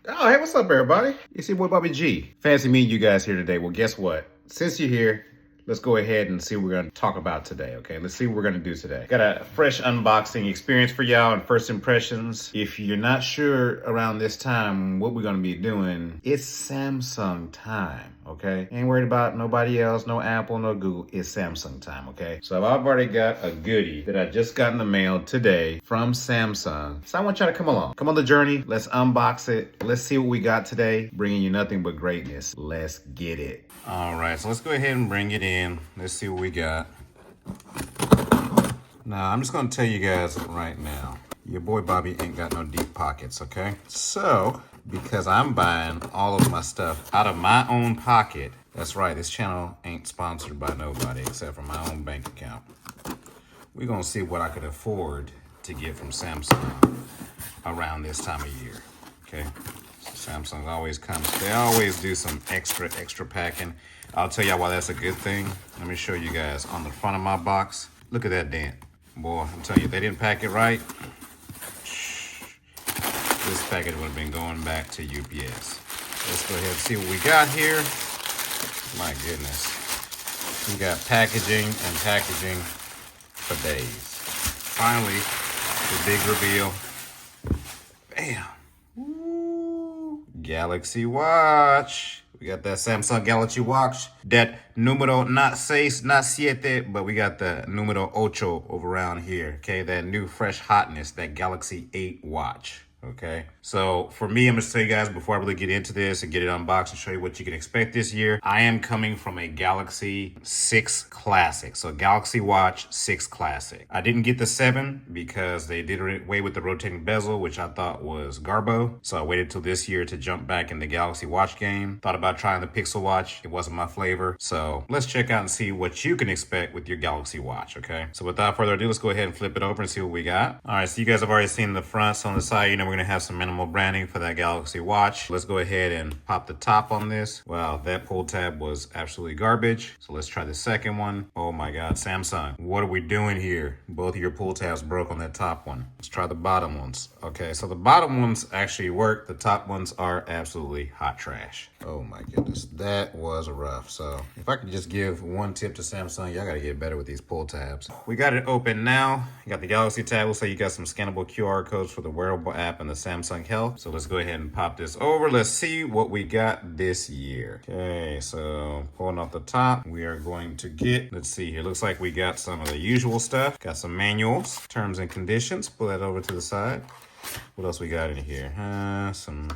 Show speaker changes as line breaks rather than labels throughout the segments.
Oh, hey, what's up, everybody? It's your boy Bobby G. Fancy meeting you guys here today. Well, guess what? Since you're here, let's go ahead and see what we're going to talk about today, okay? Let's see what we're going to do today. Got a fresh unboxing experience for y'all and first impressions. If you're not sure around this time what we're going to be doing, it's Samsung time, okay? Ain't worried about nobody else, no Apple, no Google. It's Samsung time, okay? So I've already got a goodie that I just got in the mail today from Samsung. So I want y'all to come along. Come on the journey. Let's unbox it. Let's see what we got today. Bringing you nothing but greatness. Let's get it. All right, so let's go ahead and bring it in. Let's see what we got. Now, I'm just gonna tell you guys right now, your boy Bobby ain't got no deep pockets, okay? So, because I'm buying all of my stuff out of my own pocket, that's right, this channel ain't sponsored by nobody except for my own bank account. We're gonna see what I could afford to get from Samsung around this time of year, okay? Samsung always comes, they always do some extra packing. I'll tell y'all why that's a good thing. Let me show you guys on the front of my box. Look at that dent. Boy, I'm telling you, if they didn't pack it right, this package would have been going back to UPS. Let's go ahead and see what we got here. My goodness. We got packaging and packaging for days. Finally, the big reveal. Bam. Galaxy Watch. We got that Samsung Galaxy Watch. That numero not seis, not siete, but we got the numero ocho over around here. Okay, that new fresh hotness, that Galaxy 8 watch. Okay, so for me, I'm gonna tell you guys before I really get into this and get it unboxed and show you what you can expect this year. I am coming from a Galaxy 6 Classic, so Galaxy Watch 6 Classic. I didn't get the 7 because they did away with the rotating bezel, which I thought was garbo. So I waited till this year to jump back in the Galaxy Watch game. Thought about trying the Pixel Watch. It wasn't my flavor. So let's check out and see what you can expect with your Galaxy Watch, okay? So without further ado, let's go ahead and flip it over and see what we got. All right, so you guys have already seen the fronts. On the side, you know, we're gonna have some minimal branding for that Galaxy Watch. Let's go ahead and pop the top on this. Wow, that pull tab was absolutely garbage. So let's try the second one. Oh my God, Samsung, what are we doing here? Both of your pull tabs broke on that top one. Let's try the bottom ones. Okay, so the bottom ones actually work. The top ones are absolutely hot trash. Oh my goodness, that was rough. So if I could just give one tip to Samsung, y'all gotta get better with these pull tabs. We got it open now. You got the Galaxy tab. We'll say you got some scannable QR codes for the wearable app and the Samsung Health. So let's go ahead and pop this over. Let's see what we got this year. Okay, so pulling off the top, we are going to get, let's see here. Looks like we got some of the usual stuff. Got some manuals, terms and conditions. Pull that over to the side. What else we got in here? Some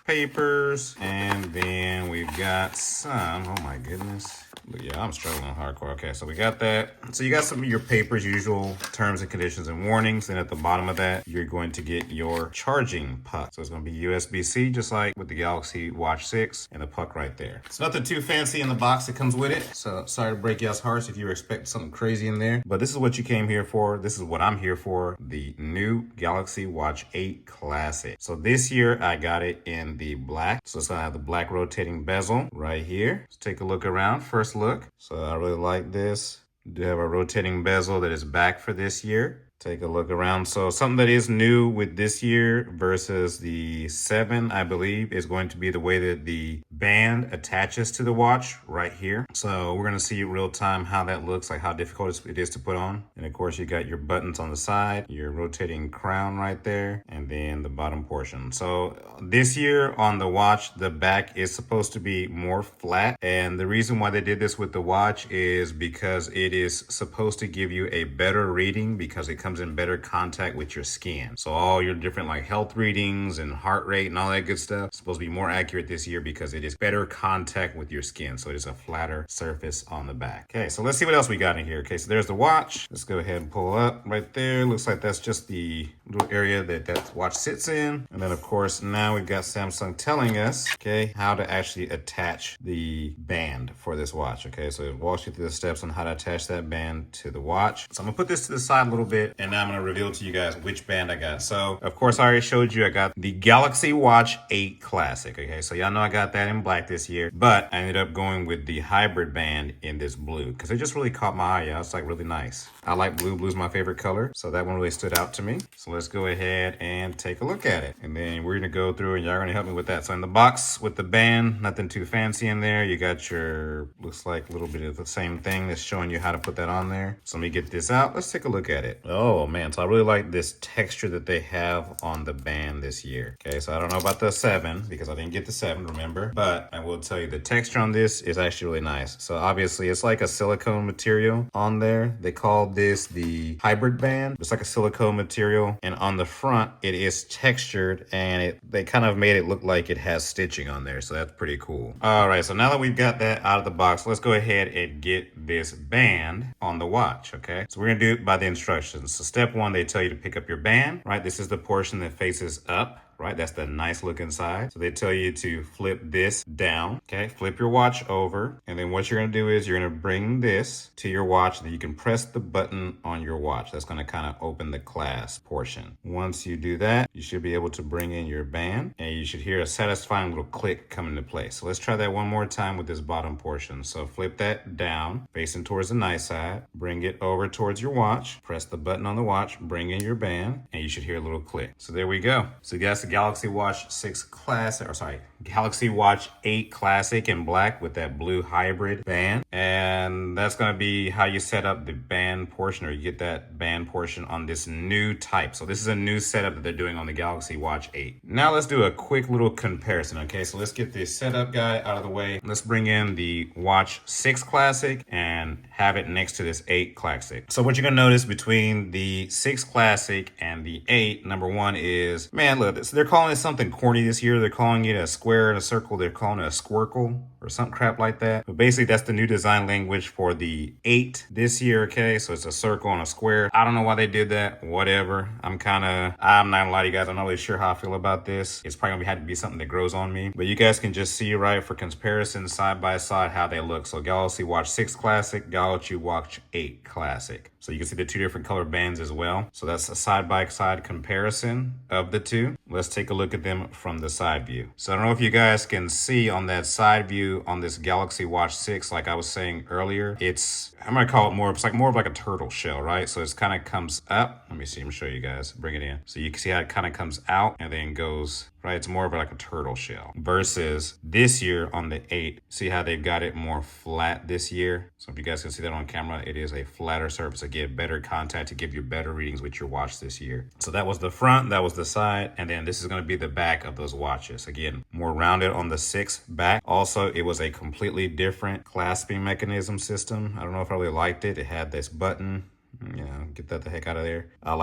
papers, and then we've got some, oh my goodness. But yeah, I'm struggling hardcore. Okay, so we got that. So you got some of your papers, usual terms and conditions and warnings. And at the bottom of that, you're going to get your charging puck. So it's going to be USB-C, just like with the Galaxy Watch 6, and the puck right there. It's nothing too fancy in the box that comes with it. So sorry to break y'all's hearts if you were expecting something crazy in there. But this is what you came here for. This is what I'm here for. The new Galaxy Watch 8 Classic. So this year, I got it in the black. So it's going to have the black rotating bezel right here. Let's take a look around. First look. So I really like this. Do have a rotating bezel that is back for this year. Take a look around. So something that is new with this year versus the 7, I believe, is going to be the way that the band attaches to the watch right here. So we're going to see real time how that looks, like how difficult it is to put on. And of course, you got your buttons on the side, your rotating crown right there, and then the bottom portion. So this year on the watch, the back is supposed to be more flat. And the reason why they did this with the watch is because it is supposed to give you a better reading because it comes in better contact with your skin. So all your different like health readings and heart rate and all that good stuff is supposed to be more accurate this year because it is better contact with your skin. So it is a flatter surface on the back. Okay, so let's see what else we got in here. Okay, so there's the watch. Let's go ahead and pull up right there. Looks like that's just the little area that watch sits in. And then of course, now we've got Samsung telling us, okay, how to actually attach the band for this watch. Okay, so it walks you through the steps on how to attach that band to the watch. So I'm gonna put this to the side a little bit and and now I'm gonna reveal to you guys which band I got. So, of course, I already showed you I got the Galaxy Watch 8 Classic, okay? So y'all know I got that in black this year, but I ended up going with the hybrid band in this blue, because it just really caught my eye, y'all. It's like really nice. I like blue. Blue's my favorite color, so that one really stood out to me. So let's go ahead and take a look at it. And then we're gonna go through and y'all are gonna help me with that. So in the box with the band, nothing too fancy in there. You got your, looks like a little bit of the same thing that's showing you how to put that on there. So let me get this out. Let's take a look at it. Oh man, so I really like this texture that they have on the band this year. Okay, so I don't know about the 7 because I didn't get the 7, remember? But I will tell you the texture on this is actually really nice. So obviously it's like a silicone material on there. They call this the hybrid band. It's like a silicone material, and on the front it is textured, and they kind of made it look like it has stitching on there, so that's pretty cool. All right, so now that we've got that out of the box, let's go ahead and get this band on the watch. Okay, so we're gonna do it by the instructions. So step 1, they tell you to pick up your band, right? This is the portion that faces up, right? That's the nice looking side. So they tell you to flip this down, okay? Flip your watch over, and then what you're gonna do is you're gonna bring this to your watch, and then you can press the button on your watch. That's gonna kind of open the clasp portion. Once you do that, you should be able to bring in your band, and you should hear a satisfying little click come into place. So let's try that one more time with this bottom portion. So flip that down, facing towards the nice side, bring it over towards your watch, press the button on the watch, bring in your band, and you should hear a little click. So there we go. So that's the Galaxy Watch 6 Classic, or sorry, Galaxy Watch 8 Classic in black with that blue hybrid band. And that's gonna be how you set up the band portion, or you get that band portion on this new type. So this is a new setup that they're doing on the Galaxy Watch 8. Now let's do a quick little comparison, okay? So let's get this setup guy out of the way. Let's bring in the Watch 6 Classic and have it next to this 8 Classic. So what you're gonna notice between the 6 Classic and the 8, number one is, man, look, they're calling it something corny this year. They're calling it a square and a circle. They're calling it a squircle or some crap like that. But basically that's the new design language for the 8 this year, okay? So it's a circle and a square. I don't know why they did that, whatever. I'm not gonna lie to you guys, I'm not really sure how I feel about this. It's probably gonna have to be something that grows on me. But you guys can just see, right, for comparison side by side how they look. So Galaxy Watch 6 Classic, Galaxy Watch 8 Classic. So you can see the two different color bands as well. So that's a side by side comparison of the two. Let's take a look at them from the side view. So I don't know if you guys can see on that side view on this Galaxy Watch 6, like I was saying earlier, I'm gonna call it more, it's like more of like a turtle shell, right? So it's kind of comes up. Let me see, I'm gonna show you guys, bring it in. So you can see how it kind of comes out and then goes, right? It's more of like a turtle shell versus this year on the 8. See how they've got it more flat this year? So if you guys can see that on camera, it is a flatter surface to get better contact, to give you better readings with your watch this year. So that was the front, that was the side, and then this is gonna be the back of those watches. Again, more rounded on the 6 back. Also, it was a completely different clasping mechanism system. I don't know if I really liked it. It had this button. You know, get that the heck out of there. I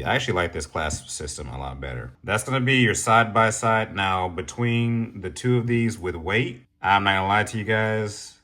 actually like this clasp system a lot better. That's gonna be your side by side. Now, between the two of these with weight, I'm not gonna lie to you guys,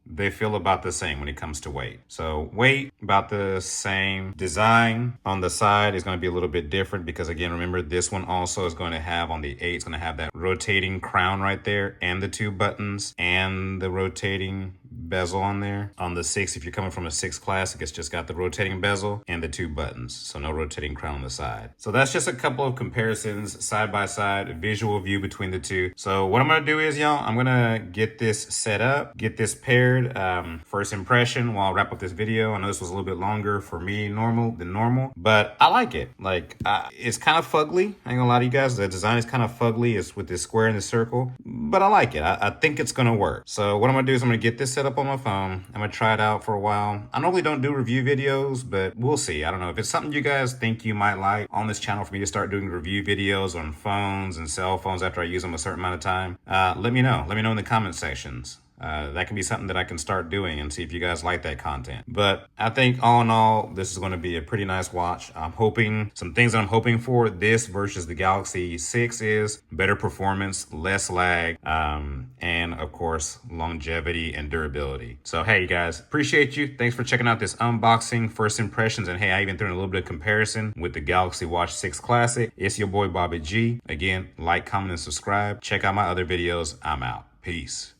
they feel about the same when it comes to weight. So weight, about the same. Design on the side is going to be a little bit different because, again, remember, this one also is going to have, on the 8, it's going to have that rotating crown right there and the 2 buttons and the rotating bezel on there. On the 6, if you're coming from a 6 Classic, it's just got the rotating bezel and the 2 buttons, so no rotating crown on the side. So that's just a couple of comparisons side by side, a visual view between the two. So what I'm gonna do is, y'all, I'm gonna get this set up, get this paired. First impression while I wrap up this video. I know this was a little bit longer for me than normal, but I like it. Like, it's kind of fugly. I ain't gonna lie to you guys, the design is kind of fugly. It's with this square and the circle, but I like it. I think it's gonna work. So what I'm gonna do is I'm gonna get this set up on my phone. I'm gonna try it out for a while. I normally don't do review videos, but we'll see. I don't know if it's something you guys think you might like on this channel for me to start doing review videos on phones and cell phones after I use them a certain amount of time. Let me know. Let me know in the comment sections. That can be something that I can start doing and see if you guys like that content. But I think all in all, this is going to be a pretty nice watch. I'm hoping, some things that I'm hoping for this versus the Galaxy 6 is better performance, less lag, and of course, longevity and durability. So hey, you guys, appreciate you. Thanks for checking out this unboxing, first impressions, and hey, I even threw in a little bit of comparison with the Galaxy Watch 6 Classic. It's your boy, Bobby G. Again, like, comment, and subscribe. Check out my other videos. I'm out. Peace.